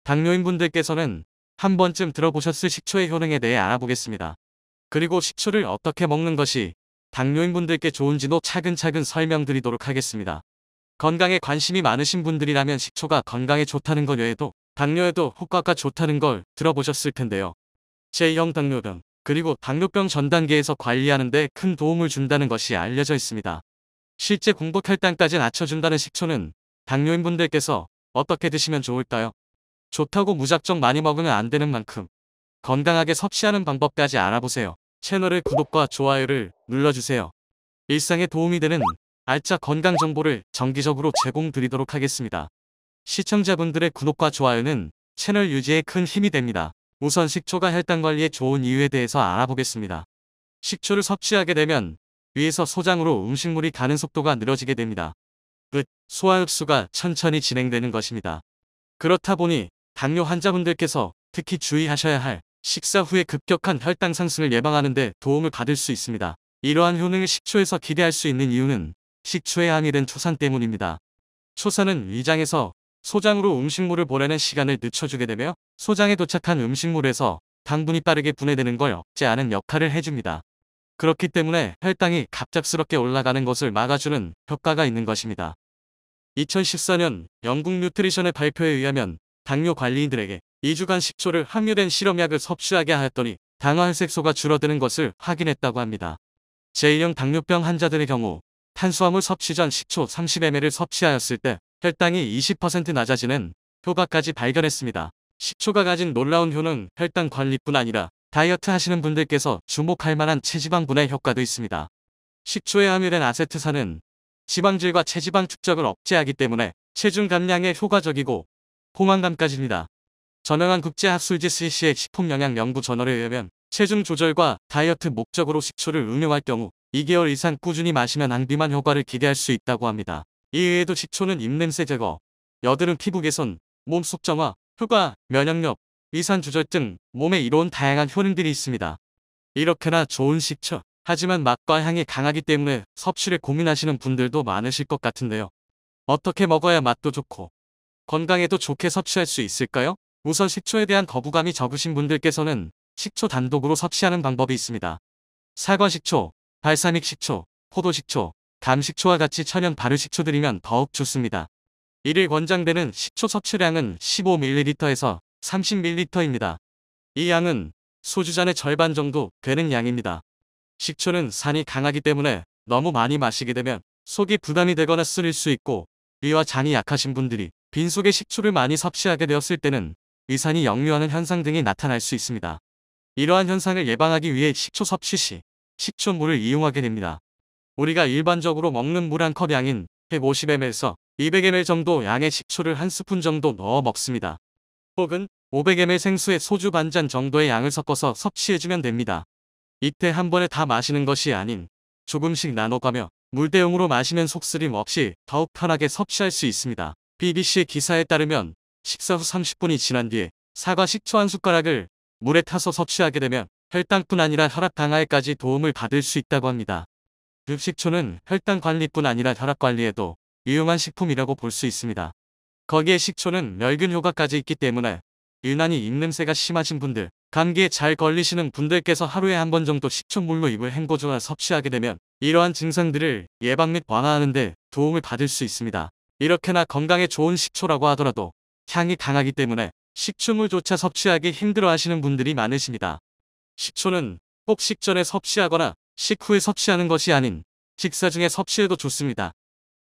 당뇨인 분들께서는 한 번쯤 들어보셨을 식초의 효능에 대해 알아보겠습니다. 그리고 식초를 어떻게 먹는 것이 당뇨인 분들께 좋은지도 차근차근 설명드리도록 하겠습니다. 건강에 관심이 많으신 분들이라면 식초가 건강에 좋다는 것 외에도 당뇨에도 효과가 좋다는 걸 들어보셨을 텐데요. 제2형 당뇨병, 그리고 당뇨병 전 단계에서 관리하는 데 큰 도움을 준다는 것이 알려져 있습니다. 실제 공복 혈당까지 낮춰준다는 식초는 당뇨인 분들께서 어떻게 드시면 좋을까요? 좋다고 무작정 많이 먹으면 안 되는 만큼 건강하게 섭취하는 방법까지 알아보세요. 채널의 구독과 좋아요를 눌러주세요. 일상에 도움이 되는 알짜 건강 정보를 정기적으로 제공드리도록 하겠습니다. 시청자분들의 구독과 좋아요는 채널 유지에 큰 힘이 됩니다. 우선 식초가 혈당 관리에 좋은 이유에 대해서 알아보겠습니다. 식초를 섭취하게 되면 위에서 소장으로 음식물이 가는 속도가 느려지게 됩니다. 즉, 소화 흡수가 천천히 진행되는 것입니다. 그렇다 보니 당뇨 환자분들께서 특히 주의하셔야 할 식사 후에 급격한 혈당 상승을 예방하는 데 도움을 받을 수 있습니다. 이러한 효능을 식초에서 기대할 수 있는 이유는 식초에 함유된 초산 때문입니다. 초산은 위장에서 소장으로 음식물을 보내는 시간을 늦춰주게 되며 소장에 도착한 음식물에서 당분이 빠르게 분해되는 걸 억제하는 역할을 해줍니다. 그렇기 때문에 혈당이 갑작스럽게 올라가는 것을 막아주는 효과가 있는 것입니다. 2014년 영국 뉴트리션의 발표에 의하면 당뇨 관리인들에게 2주간 식초를 함유된 실험약을 섭취하게 하였더니 당화혈색소가 줄어드는 것을 확인했다고 합니다. 제2형 당뇨병 환자들의 경우 탄수화물 섭취 전 식초 30ml를 섭취하였을 때 혈당이 20% 낮아지는 효과까지 발견했습니다. 식초가 가진 놀라운 효능, 혈당 관리뿐 아니라 다이어트 하시는 분들께서 주목할 만한 체지방 분해 효과도 있습니다. 식초에 함유된 아세트산은 지방질과 체지방 축적을 억제하기 때문에 체중 감량에 효과적이고 포만감까지입니다. 저명한 국제학술지 스위스의 식품영양연구저널에 의하면 체중 조절과 다이어트 목적으로 식초를 응용할 경우 2개월 이상 꾸준히 마시면 항비만 효과를 기대할 수 있다고 합니다. 이외에도 식초는 입냄새 제거, 여드름 피부 개선, 몸속 정화, 효과, 면역력, 위산 조절 등 몸에 이로운 다양한 효능들이 있습니다. 이렇게나 좋은 식초, 하지만 맛과 향이 강하기 때문에 섭취를 고민하시는 분들도 많으실 것 같은데요. 어떻게 먹어야 맛도 좋고 건강에도 좋게 섭취할 수 있을까요? 우선 식초에 대한 거부감이 적으신 분들께서는 식초 단독으로 섭취하는 방법이 있습니다. 사과식초, 발사믹 식초, 포도식초, 감식초와 같이 천연 발효식초들이면 더욱 좋습니다. 1일 권장되는 식초 섭취량은 15ml에서 30ml입니다. 이 양은 소주잔의 절반 정도 되는 양입니다. 식초는 산이 강하기 때문에 너무 많이 마시게 되면 속이 부담이 되거나 쓰릴 수 있고 위와 장이 약하신 분들이 빈속에 식초를 많이 섭취하게 되었을 때는 위산이 역류하는 현상 등이 나타날 수 있습니다. 이러한 현상을 예방하기 위해 식초 섭취 시 식초물을 이용하게 됩니다. 우리가 일반적으로 먹는 물 한 컵 양인 150ml에서 200ml 정도 양의 식초를 한 스푼 정도 넣어 먹습니다. 혹은 500ml 생수에 소주 반잔 정도의 양을 섞어서 섭취해주면 됩니다. 이때 한 번에 다 마시는 것이 아닌 조금씩 나눠가며 물대용으로 마시면 속쓰림 없이 더욱 편하게 섭취할 수 있습니다. BBC의 기사에 따르면 식사 후 30분이 지난 뒤에 사과 식초 한 숟가락을 물에 타서 섭취하게 되면 혈당뿐 아니라 혈압 강화에까지 도움을 받을 수 있다고 합니다. 흡식초는 혈당 관리뿐 아니라 혈압 관리에도 유용한 식품이라고 볼 수 있습니다. 거기에 식초는 멸균 효과까지 있기 때문에 유난히 입냄새가 심하신 분들, 감기에 잘 걸리시는 분들께서 하루에 한 번 정도 식초물로 입을 헹궈줘야 섭취하게 되면 이러한 증상들을 예방 및 완화하는 데 도움을 받을 수 있습니다. 이렇게나 건강에 좋은 식초라고 하더라도 향이 강하기 때문에 식초물조차 섭취하기 힘들어 하시는 분들이 많으십니다. 식초는 꼭 식전에 섭취하거나 식후에 섭취하는 것이 아닌 식사 중에 섭취해도 좋습니다.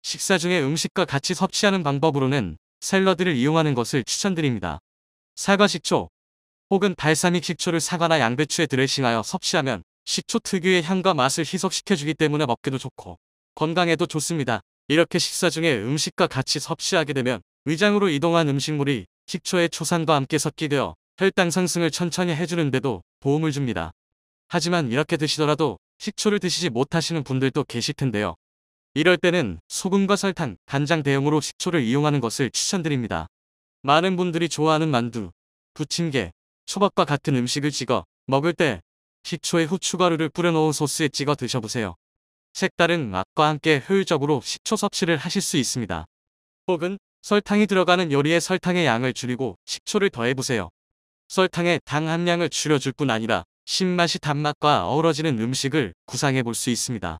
식사 중에 음식과 같이 섭취하는 방법으로는 샐러드를 이용하는 것을 추천드립니다. 사과식초 혹은 발사믹 식초를 사과나 양배추에 드레싱하여 섭취하면 식초 특유의 향과 맛을 희석시켜주기 때문에 먹기도 좋고 건강에도 좋습니다. 이렇게 식사 중에 음식과 같이 섭취하게 되면 위장으로 이동한 음식물이 식초의 초산과 함께 섞이되어 혈당 상승을 천천히 해주는데도 도움을 줍니다. 하지만 이렇게 드시더라도 식초를 드시지 못하시는 분들도 계실 텐데요. 이럴 때는 소금과 설탕, 간장 대용으로 식초를 이용하는 것을 추천드립니다. 많은 분들이 좋아하는 만두, 부침개, 초밥과 같은 음식을 찍어 먹을 때 식초에 후추가루를 뿌려놓은 소스에 찍어 드셔보세요. 색다른 맛과 함께 효율적으로 식초 섭취를 하실 수 있습니다. 혹은 설탕이 들어가는 요리에 설탕의 양을 줄이고 식초를 더해보세요. 설탕의 당 함량을 줄여줄 뿐 아니라 신맛이 단맛과 어우러지는 음식을 구상해 볼 수 있습니다.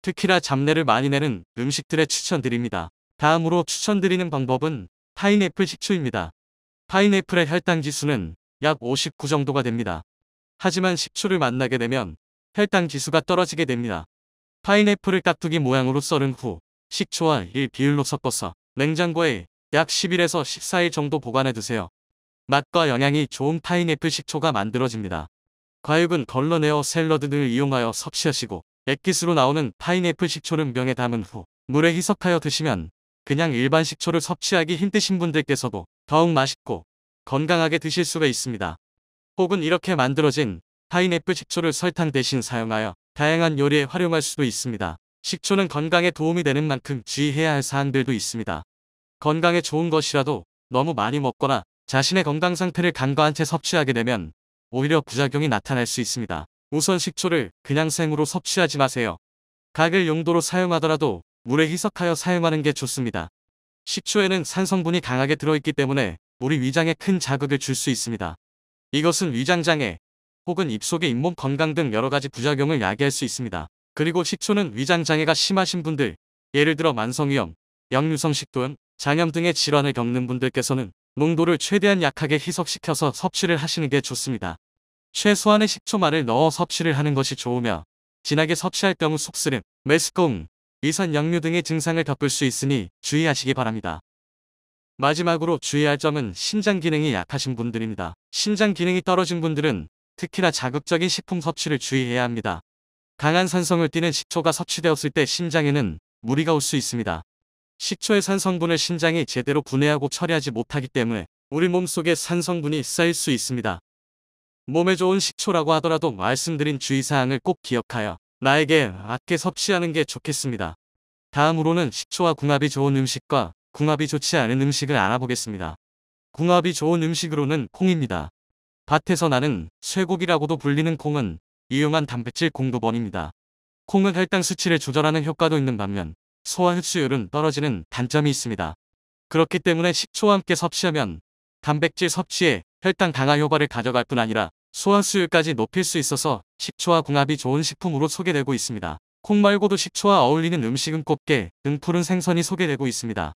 특히나 잡내를 많이 내는 음식들에 추천드립니다. 다음으로 추천드리는 방법은 파인애플 식초입니다. 파인애플의 혈당 지수는 약 59 정도가 됩니다. 하지만 식초를 만나게 되면 혈당 지수가 떨어지게 됩니다. 파인애플을 깍두기 모양으로 썰은 후 식초와 1 비율로 섞어서 냉장고에 약 10일에서 14일 정도 보관해 두세요. 맛과 영양이 좋은 파인애플 식초가 만들어집니다. 과육은 걸러내어 샐러드 등을 이용하여 섭취하시고 액기스로 나오는 파인애플 식초는 병에 담은 후 물에 희석하여 드시면 그냥 일반 식초를 섭취하기 힘드신 분들께서도 더욱 맛있고 건강하게 드실 수가 있습니다. 혹은 이렇게 만들어진 파인애플 식초를 설탕 대신 사용하여 다양한 요리에 활용할 수도 있습니다. 식초는 건강에 도움이 되는 만큼 주의해야 할 사항들도 있습니다. 건강에 좋은 것이라도 너무 많이 먹거나 자신의 건강 상태를 간과한 채 섭취하게 되면 오히려 부작용이 나타날 수 있습니다. 우선 식초를 그냥 생으로 섭취하지 마세요. 각을 용도로 사용하더라도 물에 희석하여 사용하는 게 좋습니다. 식초에는 산성분이 강하게 들어있기 때문에 우리 위장에 큰 자극을 줄 수 있습니다. 이것은 위장장애 혹은 입속의 잇몸 건강 등 여러가지 부작용을 야기할 수 있습니다. 그리고 식초는 위장장애가 심하신 분들, 예를 들어 만성위염, 역류성 식도염, 장염 등의 질환을 겪는 분들께서는 농도를 최대한 약하게 희석시켜서 섭취를 하시는 게 좋습니다. 최소한의 식초만을 넣어 섭취를 하는 것이 좋으며 진하게 섭취할 경우 속쓰림, 메스꺼움, 위산 역류 등의 증상을 겪을 수 있으니 주의하시기 바랍니다. 마지막으로 주의할 점은 신장 기능이 약하신 분들입니다. 신장 기능이 떨어진 분들은 특히나 자극적인 식품 섭취를 주의해야 합니다. 강한 산성을 띠는 식초가 섭취되었을 때 심장에는 무리가 올 수 있습니다. 식초의 산성분을 신장이 제대로 분해하고 처리하지 못하기 때문에 우리 몸속에 산성분이 쌓일 수 있습니다. 몸에 좋은 식초라고 하더라도 말씀드린 주의사항을 꼭 기억하여 나에게 맞게 섭취하는 게 좋겠습니다. 다음으로는 식초와 궁합이 좋은 음식과 궁합이 좋지 않은 음식을 알아보겠습니다. 궁합이 좋은 음식으로는 콩입니다. 밭에서 나는 쇠고기라고도 불리는 콩은 유용한 단백질 공급원입니다. 콩은 혈당 수치를 조절하는 효과도 있는 반면 소화 흡수율은 떨어지는 단점이 있습니다. 그렇기 때문에 식초와 함께 섭취하면 단백질 섭취에 혈당 강화 효과를 가져갈 뿐 아니라 소화 수율까지 높일 수 있어서 식초와 궁합이 좋은 식품으로 소개되고 있습니다. 콩 말고도 식초와 어울리는 음식은 꽃게, 등푸른 생선이 소개되고 있습니다.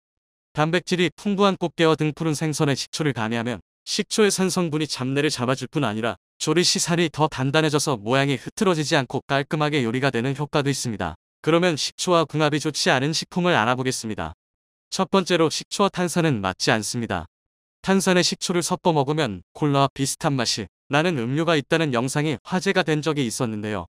단백질이 풍부한 꽃게와 등푸른 생선에 식초를 가미하면 식초의 산성분이 잡내를 잡아줄 뿐 아니라 조리 시 살이 더 단단해져서 모양이 흐트러지지 않고 깔끔하게 요리가 되는 효과도 있습니다. 그러면 식초와 궁합이 좋지 않은 식품을 알아보겠습니다. 첫 번째로 식초와 탄산은 맞지 않습니다. 탄산에 식초를 섞어 먹으면 콜라와 비슷한 맛이 나는 음료가 있다는 영상이 화제가 된 적이 있었는데요.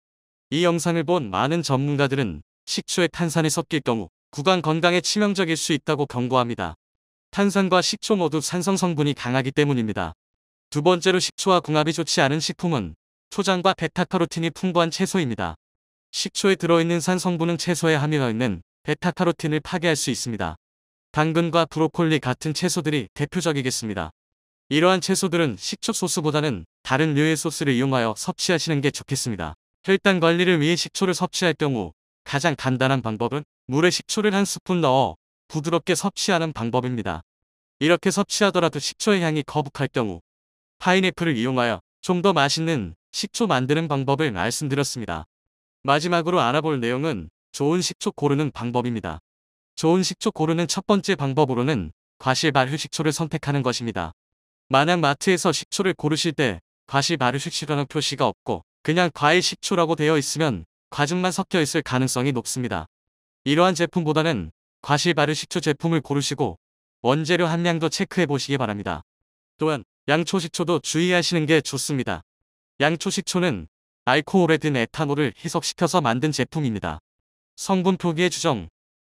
이 영상을 본 많은 전문가들은 식초에 탄산이 섞일 경우 구강 건강에 치명적일 수 있다고 경고합니다. 탄산과 식초 모두 산성 성분이 강하기 때문입니다. 두 번째로 식초와 궁합이 좋지 않은 식품은 초장과 베타카로틴이 풍부한 채소입니다. 식초에 들어있는 산 성분은 채소에 함유되어 있는 베타카로틴을 파괴할 수 있습니다. 당근과 브로콜리 같은 채소들이 대표적이겠습니다. 이러한 채소들은 식초 소스보다는 다른 류의 소스를 이용하여 섭취하시는 게 좋겠습니다. 혈당 관리를 위해 식초를 섭취할 경우 가장 간단한 방법은 물에 식초를 한 스푼 넣어 부드럽게 섭취하는 방법입니다. 이렇게 섭취하더라도 식초의 향이 거북할 경우 파인애플을 이용하여 좀 더 맛있는 식초 만드는 방법을 말씀드렸습니다. 마지막으로 알아볼 내용은 좋은 식초 고르는 방법입니다. 좋은 식초 고르는 첫 번째 방법으로는 과실 발효 식초를 선택하는 것입니다. 만약 마트에서 식초를 고르실 때 과실 발효 식초라는 표시가 없고 그냥 과일 식초라고 되어 있으면 과즙만 섞여 있을 가능성이 높습니다. 이러한 제품보다는 과실 발효 식초 제품을 고르시고 원재료 함량도 체크해 보시기 바랍니다. 또한 양초 식초도 주의하시는 게 좋습니다. 양초 식초는 알코올에 든 에탄올을 희석시켜서 만든 제품입니다. 성분 표기에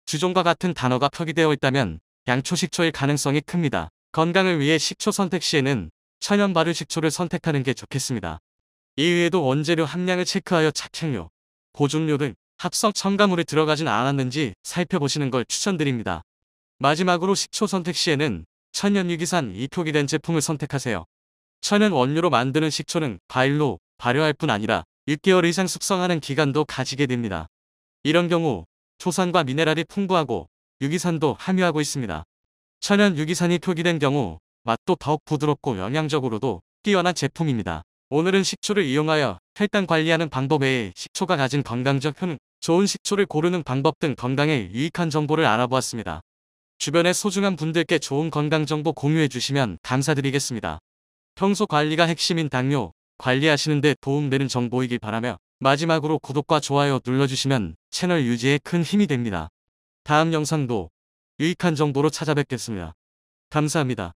주종과 같은 단어가 표기되어 있다면 양초 식초일 가능성이 큽니다. 건강을 위해 식초 선택 시에는 천연 발효 식초를 선택하는 게 좋겠습니다. 이외에도 원재료 함량을 체크하여 착향료, 보존료 등 합성 첨가물이 들어가진 않았는지 살펴보시는 걸 추천드립니다. 마지막으로 식초 선택 시에는 천연 유기산이 표기된 제품을 선택하세요. 천연 원료로 만드는 식초는 과일로 발효할 뿐 아니라 6개월 이상 숙성하는 기간도 가지게 됩니다. 이런 경우 초산과 미네랄이 풍부하고 유기산도 함유하고 있습니다. 천연 유기산이 표기된 경우 맛도 더욱 부드럽고 영양적으로도 뛰어난 제품입니다. 오늘은 식초를 이용하여 혈당 관리하는 방법 외에 식초가 가진 건강적 효능, 좋은 식초를 고르는 방법 등 건강에 유익한 정보를 알아보았습니다. 주변의 소중한 분들께 좋은 건강 정보 공유해 주시면 감사드리겠습니다. 평소 관리가 핵심인 당뇨 관리하시는 데 도움되는 정보이길 바라며 마지막으로 구독과 좋아요 눌러주시면 채널 유지에 큰 힘이 됩니다. 다음 영상도 유익한 정보로 찾아뵙겠습니다. 감사합니다.